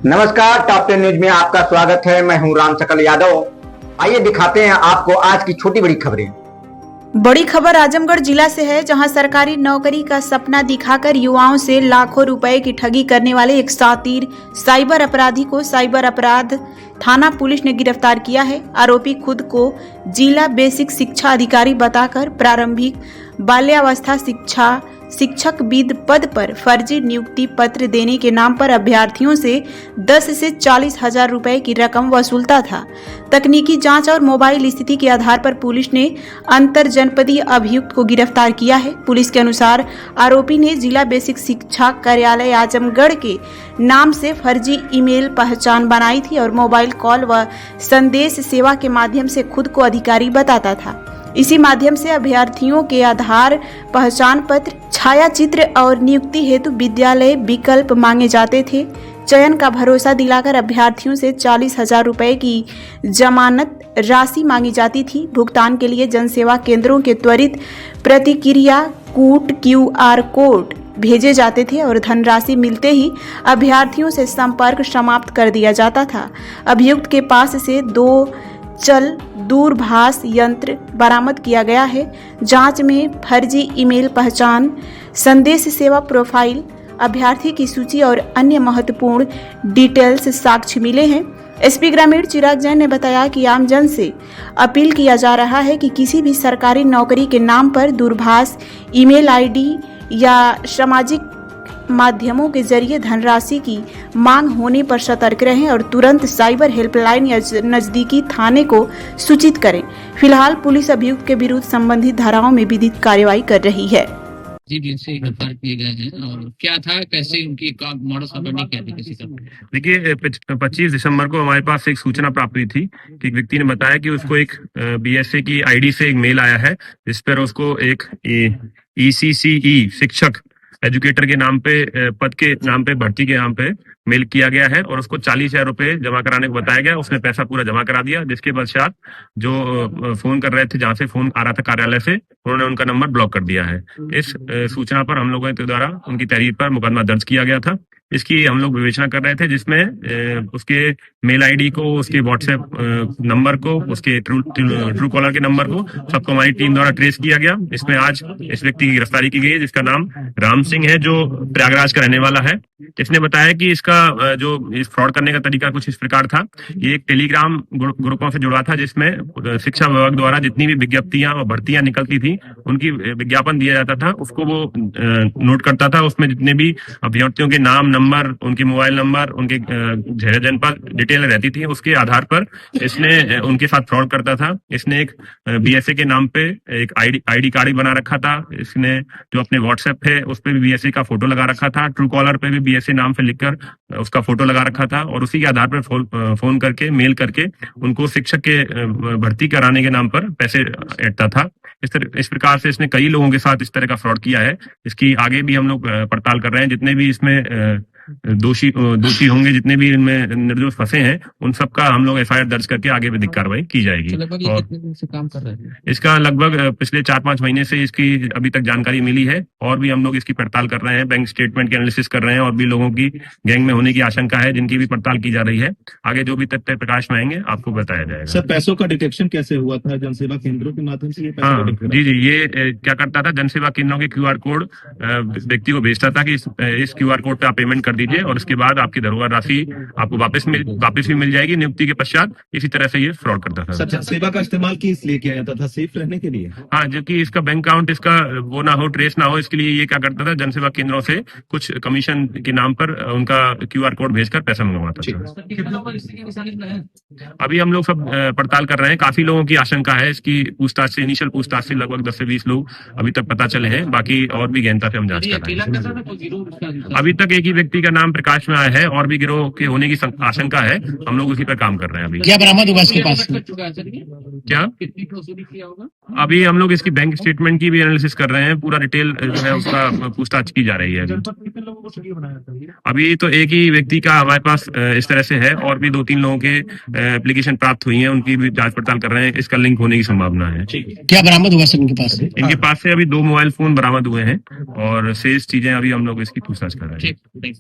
नमस्कार, top 10 news में आपका स्वागत है। मैं हूं राम सकल यादव। आइए दिखाते हैं आपको आज की छोटी बड़ी खबरें। बड़ी खबर आजमगढ़ जिला से है, जहां सरकारी नौकरी का सपना दिखाकर युवाओं से लाखों रुपए की ठगी करने वाले एक शातिर साइबर अपराधी को साइबर अपराध थाना पुलिस ने गिरफ्तार किया है। आरोपी खुद को जिला बेसिक शिक्षा अधिकारी बताकर प्रारंभिक बाल्यावस्था शिक्षक विद पद पर फर्जी नियुक्ति पत्र देने के नाम पर अभ्यर्थियों से 10 से 40 हजार रुपए की रकम वसूलता था। तकनीकी जांच और मोबाइल स्थिति के आधार पर पुलिस ने अंतर जनपदीय अभियुक्त को गिरफ्तार किया है। पुलिस के अनुसार आरोपी ने जिला बेसिक शिक्षा कार्यालय आजमगढ़ के नाम से फर्जी ईमेल पहचान बनाई थी और मोबाइल कॉल व संदेश सेवा के माध्यम से खुद को अधिकारी बताता था। इसी माध्यम से अभ्यर्थियों के आधार पहचान पत्र, छायाचित्र और नियुक्ति हेतु विद्यालय विकल्प मांगे जाते थे। चयन का भरोसा दिलाकर अभ्यर्थियों से 40 हजार रुपए की जमानत राशि मांगी जाती थी। भुगतान के लिए जनसेवा केंद्रों के त्वरित प्रतिक्रिया कूट QR कोड भेजे जाते थे और धनराशि मिलते ही अभ्यर्थियों से संपर्क समाप्त कर दिया जाता था। अभियुक्त के पास से 2 चल दूरभाष यंत्र बरामद किया गया है। जांच में फर्जी ईमेल पहचान, संदेश सेवा प्रोफाइल, अभ्यर्थी की सूची और अन्य महत्वपूर्ण डिटेल्स साक्ष्य मिले हैं। SP ग्रामीण चिराग जैन ने बताया कि आमजन से अपील किया जा रहा है कि किसी भी सरकारी नौकरी के नाम पर दूरभाष, ईमेल ID या सामाजिक माध्यमों के जरिए धनराशि की मांग होने पर सतर्क रहें और तुरंत साइबर हेल्पलाइन या नजदीकी थाने को सूचित करें। फिलहाल पुलिस अभियुक्त के विरुद्ध संबंधित धाराओं में विधिक कार्रवाई कर रही है। जी, जिनसे गिरफ्तार किए गए हैं और क्या था, कैसे उनकी मॉडस ऑपरेंडी क्या थी किसी का? देखिए, 25 दिसंबर को हमारे पास एक सूचना प्राप्त हुई थी कि एक व्यक्ति ने बताया कि उसको एक BSA की ID से एक मेल आया है, जिस पर उसको एक ECCE शिक्षक एजुकेटर के नाम पे, पद के नाम पे, भर्ती के नाम पे मेल किया गया है और उसको 40 हजार रुपए जमा कराने को बताया गया। उसने पैसा पूरा जमा करा दिया, जिसके पश्चात जो फोन कर रहे थे, जहां से फोन आ रहा था कार्यालय से, उन्होंने उनका नंबर ब्लॉक कर दिया है। इस सूचना पर हम लोगों के द्वारा उनकी तहरीर पर मुकदमा दर्ज किया गया था। इसकी हम लोग विवेचना कर रहे थे, जिसमें उसके मेल ID को, उसके WhatsApp नंबर को, उसके ट्रू कॉलर के नंबर को, सबको हमारी टीम द्वारा ट्रेस किया गया। इसमें आज इस व्यक्ति की गिरफ्तारी की गई है, जिसका नाम राम सिंह है, जो प्रयागराज का रहने वाला है। इसने बताया कि इसका जो इस फ्रॉड करने का तरीका कुछ इस प्रकार था। ये एक टेलीग्राम ग्रुपों से जुड़ा था, जिसमें शिक्षा विभाग द्वारा जितनी भी विज्ञप्तियां और भर्तियां निकलती थी, उनकी विज्ञापन दिया जाता था। उसको वो नोट करता था। उसमें जितने भी अभ्यर्थियों के नाम, नंबर, उनके मोबाइल नंबर, उनके जनपद डिटेल रहती थी, उसके आधार पर इसने उनके साथ फ्रॉड करता था। इसने एक BSA के नाम पे एक ID कार्ड बना रखा था। इसने जो अपने WhatsApp है उस पर भी BSA का फोटो लगा रखा था। ट्रू कॉलर पे भी BSA नाम से लिखकर उसका फोटो लगा रखा था और उसी के आधार पर फोन करके, मेल करके उनको शिक्षक के भर्ती कराने के नाम पर पैसे ऐंठता था। इस प्रकार से इसने कई लोगों के साथ इस तरह का फ्रॉड किया है। इसकी आगे भी हम लोग पड़ताल कर रहे हैं। जितने भी इसमें दोषी होंगे, जितने भी इनमें निर्दोष फंसे हैं, उन सबका हम लोग FIR दर्ज करके आगे विधिक कार्रवाई की जाएगी। और कितने दिन से काम कर रहे हैं? इसका लगभग पिछले 4-5 महीने से इसकी अभी तक जानकारी मिली है और भी हम लोग इसकी पड़ताल कर रहे हैं। बैंक स्टेटमेंट की एनालिसिस कर रहे हैं और भी लोगों की गैंग में होने की आशंका है, जिनकी भी पड़ताल की जा रही है। आगे जो भी तथ्य प्रकाश में आएंगे आपको बताया जाएगा। सर, पैसों का डिटेक्शन कैसे हुआ था? जनसेवा केंद्रों के माध्यम से? हाँ जी, ये क्या करता था, जनसेवा केंद्रों के QR कोड व्यक्ति को भेजता था कि इस QR कोड पे आप पेमेंट कर दीजिए और उसके बाद आपकी धरोहर राशि आपको वापस भी मिल जाएगी नियुक्ति के पश्चात। इसी तरह से ये फ्रॉड करता था। सर, सेवा का इस्तेमाल किस लिए किया जाता था? सेफ रहने के लिए? हाँ, जो कि इसका बैंक अकाउंट इसका वो ना हो, ट्रेस ना हो, इसके लिए ये क्या करता था, जनसेवा केंद्रों से कुछ कमीशन के नाम पर उनका QR कोड भेजकर पैसा मंगवाता था। अभी हम लोग सब पड़ताल कर रहे हैं। काफी लोगों की आशंका है। इसकी पूछताछ से, इनिशियल पूछताछ से लगभग 10 से 20 लोग अभी तक पता चले हैं। बाकी और भी गहनता से हम जांच कर रहे हैं। अभी तक एक ही व्यक्ति का नाम प्रकाश में आया है और भी गिरोह के होने की आशंका है। हम लोग उसी पर काम कर रहे हैं। अभी क्या बरामद हुआ इसके पास? क्या कितनी वसूली किया होगा? अभी हम लोग इसकी बैंक स्टेटमेंट की भी एनालिसिस कर रहे हैं। पूरा डिटेल जो है उसका पूछताछ की जा रही है। अभी तो एक ही व्यक्ति का हमारे पास इस तरह से है और भी 2-3 लोगों के एप्लीकेशन प्राप्त हुई है, उनकी भी जांच पड़ताल कर रहे हैं। इसका लिंक होने की संभावना है। क्या बरामद हुआ सर इनके पास से? इनके पास से अभी 2 मोबाइल फोन बरामद हुए हैं और शेष चीजें अभी हम लोग इसकी पूछताछ कर रहे हैं।